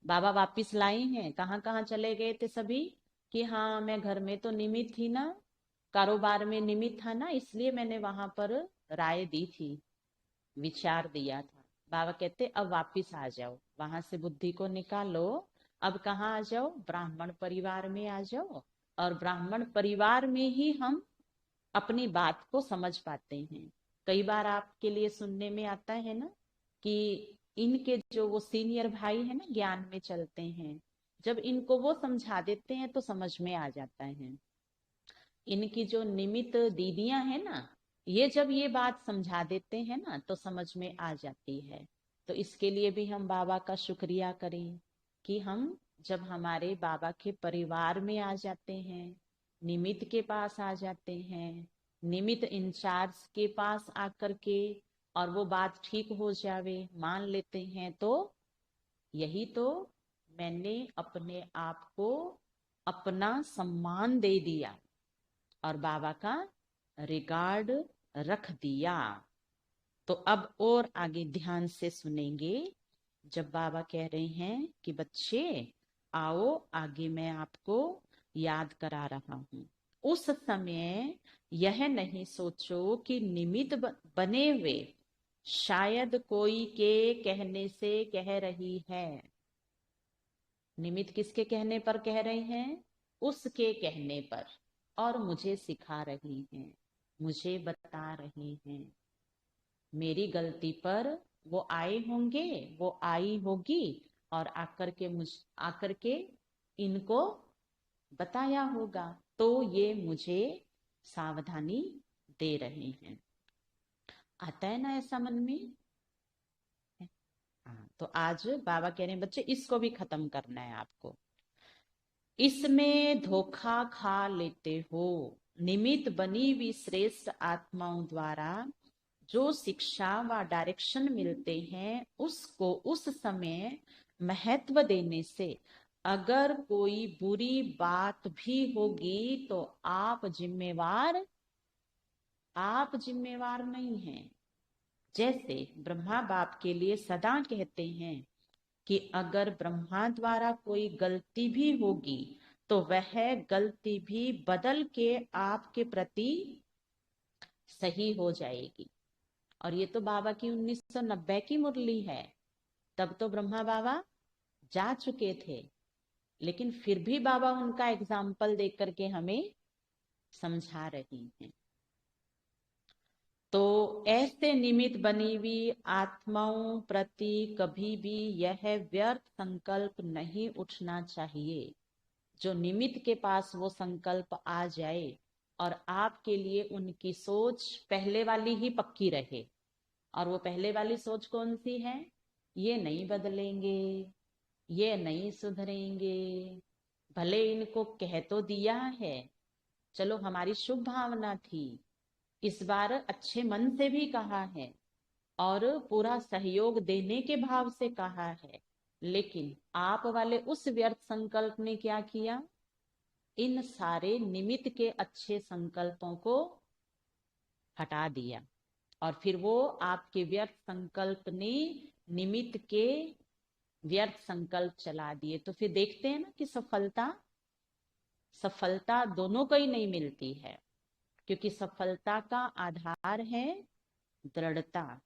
बाबा वापिस लाए हैं, कहाँ कहाँ चले गए थे सभी कि हाँ मैं घर में तो निमित्त थी ना, कारोबार में निमित्त था ना, इसलिए मैंने वहां पर राय दी थी, विचार दिया था। बाबा कहते अब वापिस आ जाओ, वहां से बुद्धि को निकालो, अब कहाँ आ जाओ? ब्राह्मण परिवार में आ जाओ। और ब्राह्मण परिवार में ही हम अपनी बात को समझ पाते हैं। कई बार आपके लिए सुनने में आता है ना कि इनके जो वो सीनियर भाई है ना, ज्ञान में चलते हैं, जब इनको वो समझा देते हैं तो समझ में आ जाता है। इनकी जो निमित्त दीदियां हैं ना, ये जब ये बात समझा देते हैं ना तो समझ में आ जाती है। तो इसके लिए भी हम बाबा का शुक्रिया करें कि हम जब हमारे बाबा के परिवार में आ जाते हैं, निमित्त के पास आ जाते हैं, निमित्त इंचार्ज के पास आकर के, और वो बात ठीक हो जावे, मान लेते हैं, तो यही तो मैंने अपने आप को अपना सम्मान दे दिया और बाबा का रिगार्ड रख दिया। तो अब और आगे ध्यान से सुनेंगे, जब बाबा कह रहे हैं कि बच्चे आओ आगे मैं आपको याद करा रहा हूं, उस समय यह नहीं सोचो कि निमित्त बने हुए शायद कोई के कहने से कह रही है। निमित्त किसके कहने पर कह रहे हैं? उसके कहने पर, और मुझे सिखा रही हैं, मुझे बता रही हैं। मेरी गलती पर वो आए होंगे, वो आई होगी, और आकर के इनको बताया होगा, तो ये मुझे सावधानी दे रहे हैं। आता है ना ऐसा मन में? हाँ, तो आज बाबा कह रहे हैं बच्चे इसको भी खत्म करना है आपको, इसमें धोखा खा लेते हो। निमित्त बनी हुई श्रेष्ठ आत्माओं द्वारा जो शिक्षा व डायरेक्शन मिलते हैं, उसको उस समय महत्व देने से अगर कोई बुरी बात भी होगी तो आप जिम्मेवार नहीं हैं। जैसे ब्रह्मा बाप के लिए सदा कहते हैं कि अगर ब्रह्मा द्वारा कोई गलती भी होगी तो वह गलती भी बदल के आपके प्रति सही हो जाएगी। और ये तो बाबा की 1990 की मुरली है। तब तो ब्रह्मा बाबा जा चुके थे, लेकिन फिर भी बाबा उनका एग्जाम्पल देख करके हमें समझा रही हैं। तो ऐसे निमित्त बनी हुई आत्माओं प्रति कभी भी यह व्यर्थ संकल्प नहीं उठना चाहिए। जो निमित्त के पास वो संकल्प आ जाए और आपके लिए उनकी सोच पहले वाली ही पक्की रहे। और वो पहले वाली सोच कौन सी है? ये नहीं बदलेंगे, ये नहीं सुधरेंगे, भले इनको कह तो दिया है, चलो हमारी शुभ भावना थी, इस बार अच्छे मन से भी कहा है और पूरा सहयोग देने के भाव से कहा है, लेकिन आप वाले उस व्यर्थ संकल्प ने क्या किया? इन सारे निमित्त के अच्छे संकल्पों को हटा दिया और फिर वो आपके व्यर्थ संकल्प ने निमित्त के व्यर्थ संकल्प चला दिए। तो फिर देखते हैं ना कि सफलता दोनों को ही नहीं मिलती है, क्योंकि सफलता का आधार है दृढ़ता।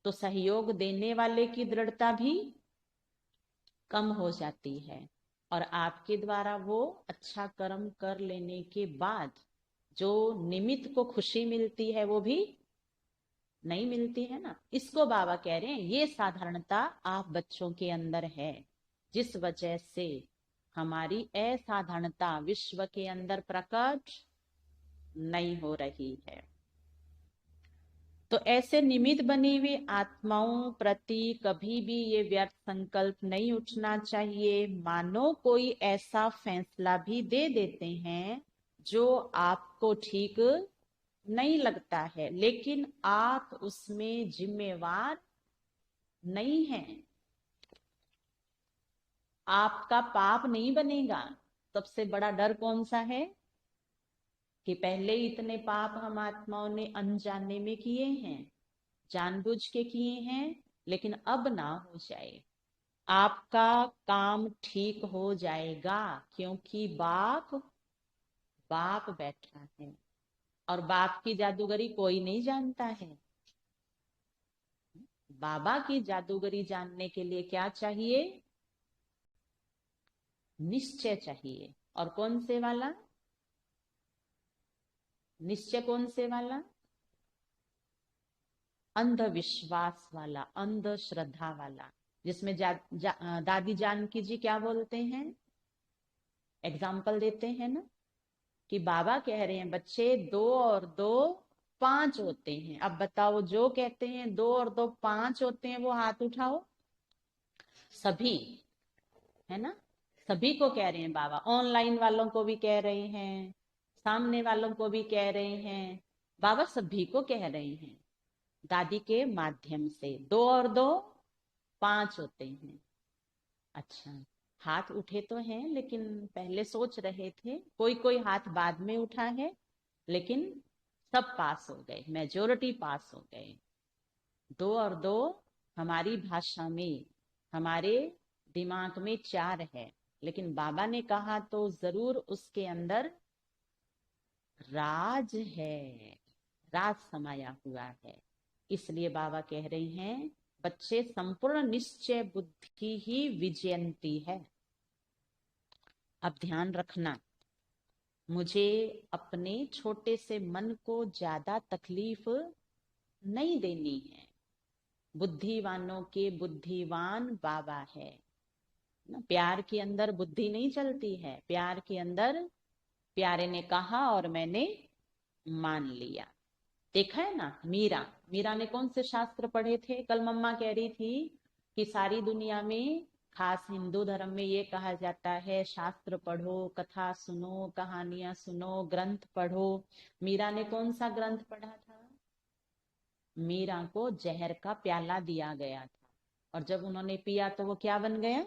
तो सहयोग देने वाले की दृढ़ता भी कम हो जाती है और आपके द्वारा वो अच्छा कर्म कर लेने के बाद जो निमित्त को खुशी मिलती है वो भी नहीं मिलती है ना। इसको बाबा कह रहे हैं ये साधारणता आप बच्चों के अंदर है, जिस वजह से हमारी असाधारणता विश्व के अंदर प्रकट नहीं हो रही है। तो ऐसे निमित्त बनी हुई आत्माओं प्रति कभी भी ये व्यर्थ संकल्प नहीं उठना चाहिए। मानो कोई ऐसा फैसला भी दे देते हैं जो आपको ठीक नहीं लगता है, लेकिन आप उसमें जिम्मेवार नहीं हैं, आपका पाप नहीं बनेगा। सबसे बड़ा डर कौन सा है? कि पहले इतने पाप हम आत्माओं ने अनजाने में किए हैं, जानबूझ के किए हैं, लेकिन अब ना हो जाए। आपका काम ठीक हो जाएगा, क्योंकि बाप बाप बैठा है और बाप की जादूगरी कोई नहीं जानता है। बाबा की जादूगरी जानने के लिए क्या चाहिए? निश्चय चाहिए। और कौन से वाला निश्चय? कौन से वाला? अंधविश्वास वाला, अंधश्रद्धा वाला, जिसमें दादी जानकी जी क्या बोलते हैं, एग्जाम्पल देते हैं ना कि बाबा कह रहे हैं बच्चे 2 और 2 5 होते हैं। अब बताओ, जो कहते हैं 2 और 2 5 होते हैं वो हाथ उठाओ। सभी, है ना? सभी को कह रहे हैं बाबा, ऑनलाइन वालों को भी कह रहे हैं, सामने वालों को भी कह रहे हैं, बाबा सभी को कह रहे हैं दादी के माध्यम से 2 और 2 5 होते हैं। अच्छा, हाथ उठे तो हैं, लेकिन पहले सोच रहे थे, कोई कोई हाथ बाद में उठा है, लेकिन सब पास हो गए, मेजोरिटी पास हो गए। 2 और 2 हमारी भाषा में, हमारे दिमाग में 4 है, लेकिन बाबा ने कहा तो जरूर उसके अंदर राज है, राज समाया हुआ है। इसलिए बाबा कह रहे हैं बच्चे, संपूर्ण निश्चय बुद्धि ही विजयंती है। अब ध्यान रखना, मुझे अपने छोटे से मन को ज्यादा तकलीफ नहीं देनी है। बुद्धिवानों के बुद्धिवान बाबा है ना। प्यार के अंदर बुद्धि नहीं चलती है, प्यार के अंदर प्यारे ने कहा और मैंने मान लिया। देखा है ना, मीरा मीरा ने कौन से शास्त्र पढ़े थे? कल मम्मा कह रही थी कि सारी दुनिया में, खास हिंदू धर्म में ये कहा जाता है शास्त्र पढ़ो, कथा सुनो, कहानियां सुनो, ग्रंथ पढ़ो। मीरा ने कौन सा ग्रंथ पढ़ा था? मीरा को जहर का प्याला दिया गया था और जब उन्होंने पिया तो वो क्या बन गया?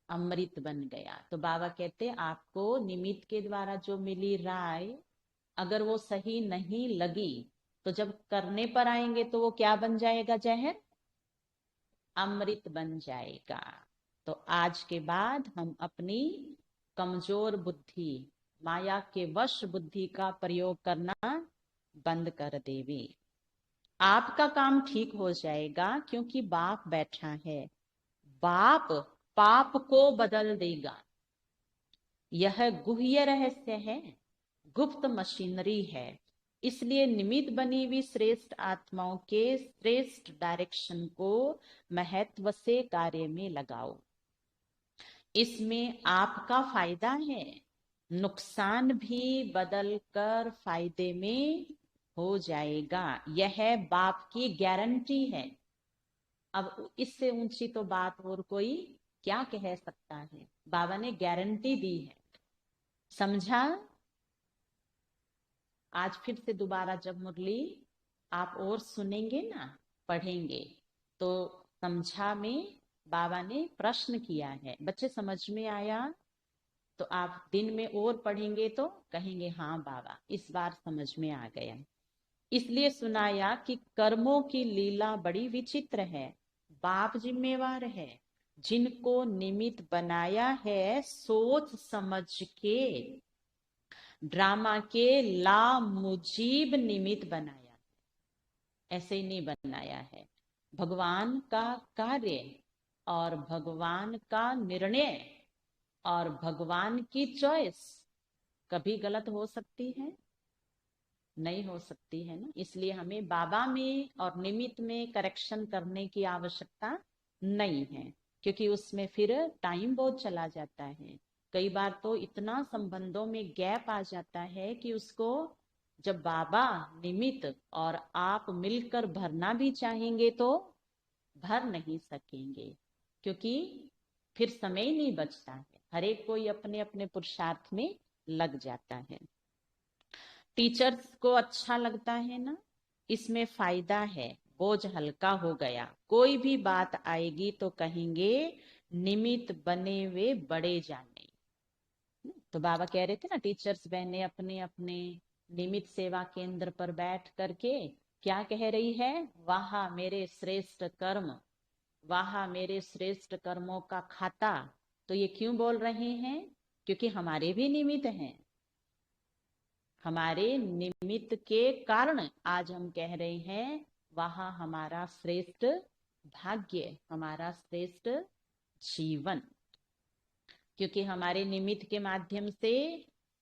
अमृत बन गया। तो बाबा कहते आपको निमित्त के द्वारा जो मिली राय, अगर वो सही नहीं लगी तो जब करने पर आएंगे तो वो क्या बन जाएगा? जहर अमृत बन जाएगा। तो आज के बाद हम अपनी कमजोर बुद्धि, माया के वश बुद्धि का प्रयोग करना बंद कर देवे। आपका काम ठीक हो जाएगा, क्योंकि बाप बैठा है। बाप पाप को बदल देगा। यह गुह्य रहस्य है, गुप्त मशीनरी है। इसलिए निमित्त बनी हुई श्रेष्ठ आत्माओं के श्रेष्ठ डायरेक्शन को महत्व से कार्य में लगाओ। इसमें आपका फायदा है, नुकसान भी बदल कर फायदे में हो जाएगा। यह बाप की गारंटी है। अब इससे ऊंची तो बात और कोई क्या कह सकता है? बाबा ने गारंटी दी है। समझा? आज फिर से दोबारा जब मुरली आप और सुनेंगे ना, पढ़ेंगे, तो समझा में बाबा ने प्रश्न किया है। बच्चे समझ में आया? तो आप दिन में और पढ़ेंगे तो कहेंगे हाँ बाबा इस बार समझ में आ गया। इसलिए सुनाया कि कर्मों की लीला बड़ी विचित्र है। बाप जिम्मेवार है। जिनको निमित्त बनाया है, सोच समझ के ड्रामा के लामुजीब निमित्त बनाया, ऐसे ही नहीं बनाया है। भगवान का कार्य और भगवान का निर्णय और भगवान की चॉइस कभी गलत हो सकती है? नहीं हो सकती है ना। इसलिए हमें बाबा में और निमित्त में करेक्शन करने की आवश्यकता नहीं है, क्योंकि उसमें फिर टाइम बहुत चला जाता है। कई बार तो इतना संबंधों में गैप आ जाता है कि उसको जब बाबा निमित्त और आप मिलकर भरना भी चाहेंगे तो भर नहीं सकेंगे, क्योंकि फिर समय ही नहीं बचता है। हर एक कोई अपने अपने पुरुषार्थ में लग जाता है। टीचर्स को अच्छा लगता है ना, इसमें फायदा है, बोझ हल्का हो गया। कोई भी बात आएगी तो कहेंगे निमित्त बने वे बड़े जाने। तो बाबा कह रहे थे ना, टीचर्स बहने अपने अपने निमित्त सेवा केंद्र पर बैठ करके क्या कह रही है? वाह मेरे श्रेष्ठ कर्म, वाह मेरे श्रेष्ठ कर्मों का खाता। तो ये क्यों बोल रहे हैं? क्योंकि हमारे भी निमित्त हैं। हमारे निमित्त के कारण आज हम कह रहे हैं वहां हमारा श्रेष्ठ भाग्य, हमारा श्रेष्ठ जीवन। क्योंकि हमारे निमित्त के माध्यम से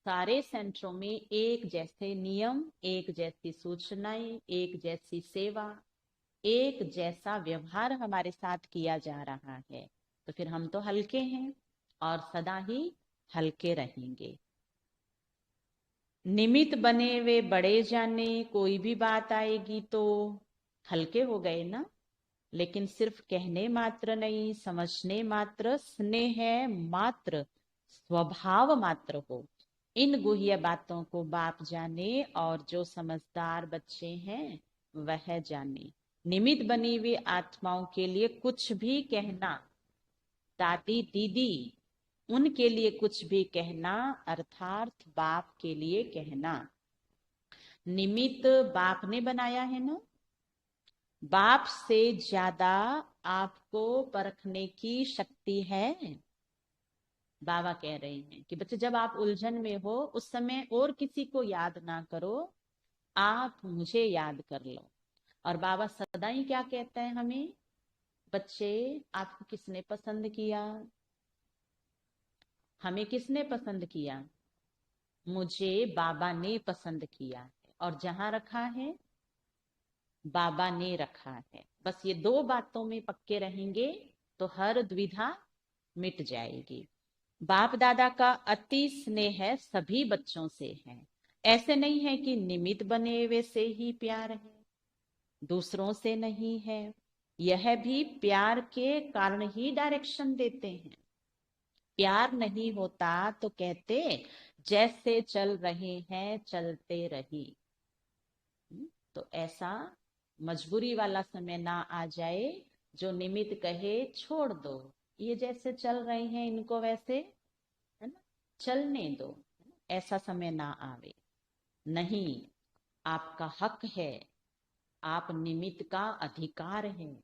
सारे सेंटरों में एक जैसे नियम, एक जैसी सूचनाएं, एक जैसी सेवा, एक जैसा व्यवहार हमारे साथ किया जा रहा है। तो फिर हम तो हल्के हैं और सदा ही हल्के रहेंगे। निमित्त बने वे बड़े जाने, कोई भी बात आएगी तो हल्के हो गए ना। लेकिन सिर्फ कहने मात्र नहीं, समझने मात्र, स्नेह मात्र, स्वभाव मात्र हो। इन गुह्य बातों को बाप जाने और जो समझदार बच्चे हैं वह जाने। निमित्त बनी हुई आत्माओं के लिए कुछ भी कहना, दादी दीदी उनके लिए कुछ भी कहना अर्थात बाप के लिए कहना। निमित्त बाप ने बनाया है ना। बाप से ज्यादा आपको परखने की शक्ति है। बाबा कह रहे हैं कि बच्चे जब आप उलझन में हो उस समय और किसी को याद ना करो, आप मुझे याद कर लो। और बाबा सदा ही क्या कहते हैं हमें? बच्चे आपको किसने पसंद किया? हमें किसने पसंद किया? मुझे बाबा ने पसंद किया है। और जहां रखा है बाबा ने रखा है। बस ये दो बातों में पक्के रहेंगे तो हर द्विधा मिट जाएगी। बाप दादा का अति स्नेह सभी बच्चों से है। ऐसे नहीं है कि निमित्त बने हुए से ही प्यार है, दूसरों से नहीं है। यह भी प्यार के कारण ही डायरेक्शन देते हैं। प्यार नहीं होता तो कहते जैसे चल रहे हैं चलते रही। तो ऐसा मजबूरी वाला समय ना आ जाए जो निमित्त कहे छोड़ दो, ये जैसे चल रहे हैं इनको वैसे है ना चलने दो, ऐसा समय ना आवे। नहीं, आपका हक है, आप निमित्त का अधिकार है,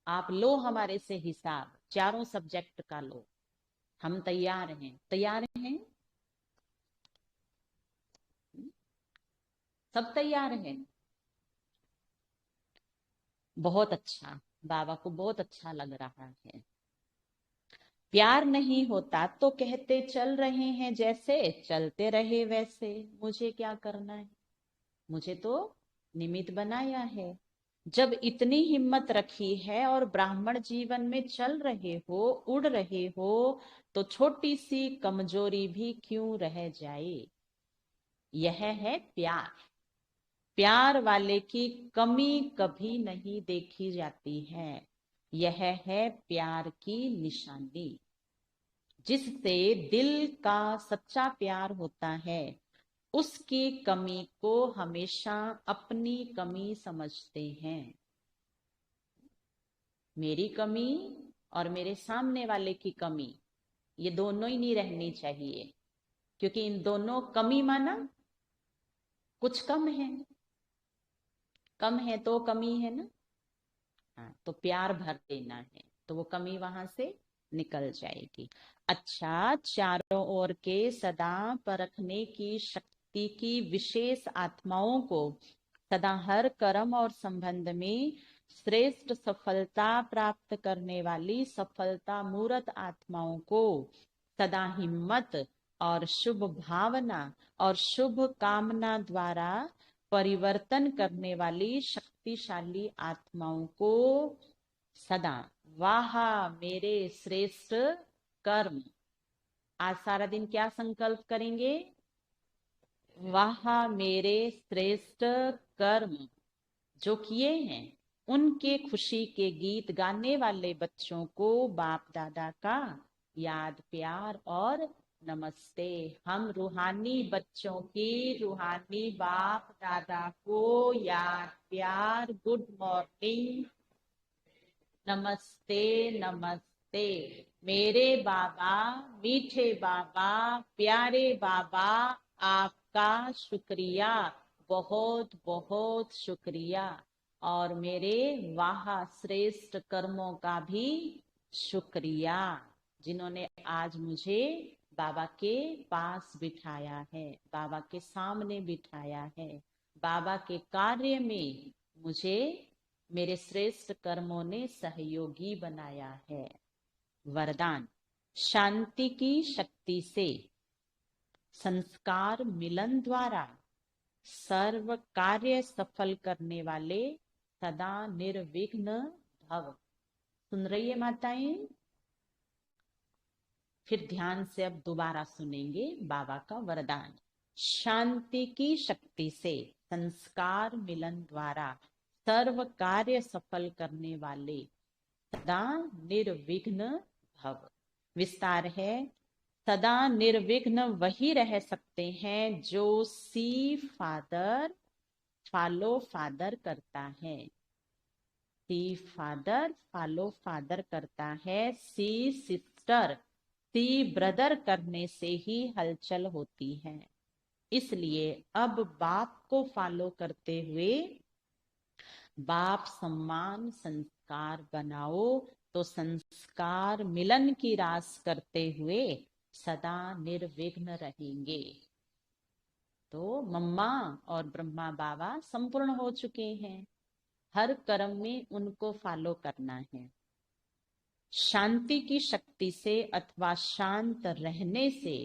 आप लो हमारे से हिसाब, चारों सब्जेक्ट का लो, हम तैयार हैं। तैयार हैं, सब तैयार हैं। बहुत अच्छा, बाबा को बहुत अच्छा लग रहा है। प्यार नहीं होता तो कहते चल रहे हैं जैसे, चलते रहे वैसे, मुझे क्या करना है, मुझे तो निमित्त बनाया है। जब इतनी हिम्मत रखी है और ब्राह्मण जीवन में चल रहे हो, उड़ रहे हो, तो छोटी सी कमजोरी भी क्यों रह जाए। यह है प्यार। प्यार वाले की कमी कभी नहीं देखी जाती है। यह है प्यार की निशानी। जिससे दिल का सच्चा प्यार होता है, उसकी कमी को हमेशा अपनी कमी समझते हैं। मेरी कमी और मेरे सामने वाले की कमी, ये दोनों ही नहीं रहनी चाहिए, क्योंकि इन दोनों कमी माना कुछ कम है, कम है तो कमी है ना। हाँ, तो प्यार भर देना है तो वो कमी वहां से निकल जाएगी। अच्छा, चारों ओर के सदा परखने की शक्ति की विशेष आत्माओं को सदा हर कर्म और संबंध में श्रेष्ठ सफलता प्राप्त करने वाली सफलता मूर्त आत्माओं को सदा हिम्मत और शुभ भावना और शुभ कामना द्वारा परिवर्तन करने वाली शक्तिशाली आत्माओं को सदा, वाह मेरे श्रेष्ठ कर्म। आज सारा दिन क्या संकल्प करेंगे, वाह मेरे श्रेष्ठ कर्म जो किए हैं, उनके खुशी के गीत गाने वाले बच्चों को बाप दादा का याद प्यार और नमस्ते। हम रूहानी बच्चों की रूहानी बाप दादा को याद प्यार, गुड मॉर्निंग, नमस्ते नमस्ते। मेरे बाबा, मीठे बाबा, प्यारे बाबा, आपका शुक्रिया, बहुत बहुत शुक्रिया। और मेरे वाह श्रेष्ठ कर्मों का भी शुक्रिया, जिन्होंने आज मुझे बाबा के पास बिठाया है, बाबा के सामने बिठाया है, बाबा के कार्य में मुझे मेरे श्रेष्ठ कर्मों ने सहयोगी बनाया है। वरदान, शांति की शक्ति से संस्कार मिलन द्वारा सर्व कार्य सफल करने वाले सदा निर्विघ्न भव। सुन रही है माताएं? फिर ध्यान से अब दोबारा सुनेंगे बाबा का वरदान। शांति की शक्ति से संस्कार मिलन द्वारा सर्व कार्य सफल करने वाले सदा निर्विघ्न भव। विस्तार है, सदा निर्विघ्न वही रह सकते हैं जो सी फादर फॉलो फादर करता है। सी फादर फॉलो फादर करता है, सी सिस्टर सी ब्रदर करने से ही हलचल होती है। इसलिए अब बाप को फॉलो करते हुए बाप सम्मान संस्कार बनाओ, तो संस्कार मिलन की रास करते हुए सदा निर्विघ्न रहेंगे। तो मम्मा और ब्रह्मा बाबा संपूर्ण हो चुके हैं, हर कर्म में उनको फॉलो करना है। शांति की शक्ति से अथवा शांत रहने से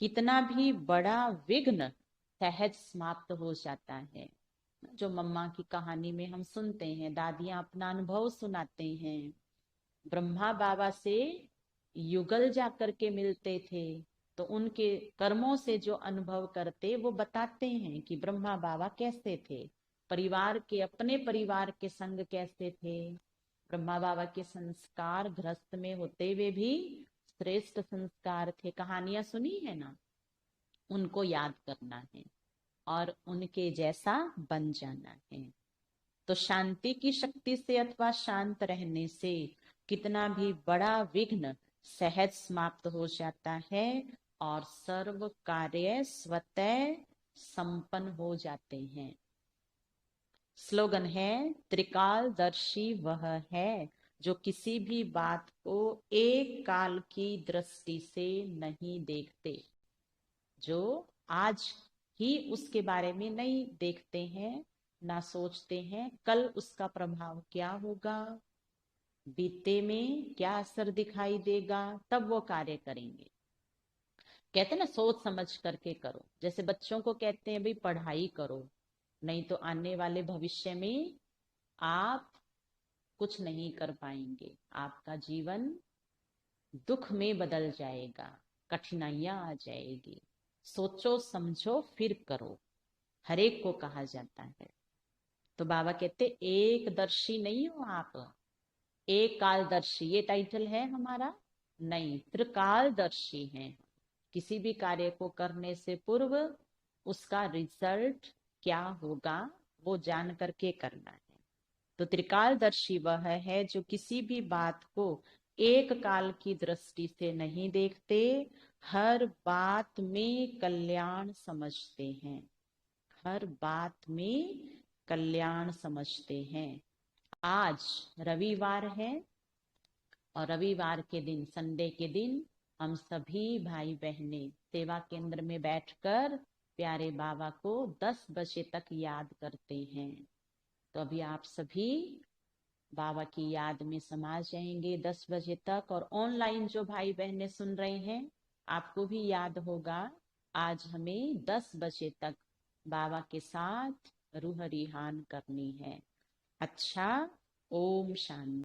कितना भी बड़ा विघ्न सहज समाप्त हो जाता है। जो मम्मा की कहानी में हम सुनते हैं, दादियां अपना अनुभव सुनाते हैं, ब्रह्मा बाबा से युगल जाकर के मिलते थे, तो उनके कर्मों से जो अनुभव करते वो बताते हैं कि ब्रह्मा बाबा कैसे थे, परिवार के अपने परिवार के संग कैसे थे। ब्रह्मा बाबा के संस्कार गृहस्थ में होते हुए भी श्रेष्ठ संस्कार थे। कहानियां सुनी है ना, उनको याद करना है और उनके जैसा बन जाना है। तो शांति की शक्ति से अथवा शांत रहने से कितना भी बड़ा विघ्न सहज समाप्त हो जाता है और सर्व कार्य स्वतः संपन्न हो जाते हैं। स्लोगन है, त्रिकालदर्शी वह है जो किसी भी बात को एक काल की दृष्टि से नहीं देखते, जो आज ही उसके बारे में नहीं देखते हैं, ना सोचते हैं कल उसका प्रभाव क्या होगा, बीते में क्या असर दिखाई देगा, तब वो कार्य करेंगे। कहते हैं ना, सोच समझ करके करो। जैसे बच्चों को कहते हैं भाई पढ़ाई करो, नहीं तो आने वाले भविष्य में आप कुछ नहीं कर पाएंगे, आपका जीवन दुख में बदल जाएगा, कठिनाइयां आ जाएगी। सोचो समझो फिर करो, हर एक को कहा जाता है। तो बाबा कहते एक दर्शी नहीं हो आप, एक कालदर्शी ये टाइटल है हमारा नहीं, त्रिकालदर्शी हैं। किसी भी कार्य को करने से पूर्व उसका रिजल्ट क्या होगा वो जान करके करना है। तो त्रिकालदर्शी वह है जो किसी भी बात को एक काल की दृष्टि से नहीं देखते, हर बात में कल्याण समझते हैं, हर बात में कल्याण समझते हैं। आज रविवार है और रविवार के दिन, संडे के दिन, हम सभी भाई बहने सेवा केंद्र में बैठकर प्यारे बाबा को 10 बजे तक याद करते हैं। तो अभी आप सभी बाबा की याद में समा जाएंगे 10 बजे तक। और ऑनलाइन जो भाई बहने सुन रहे हैं, आपको भी याद होगा आज हमें 10 बजे तक बाबा के साथ रूह रिहान करनी है। अच्छा, ओम शांति।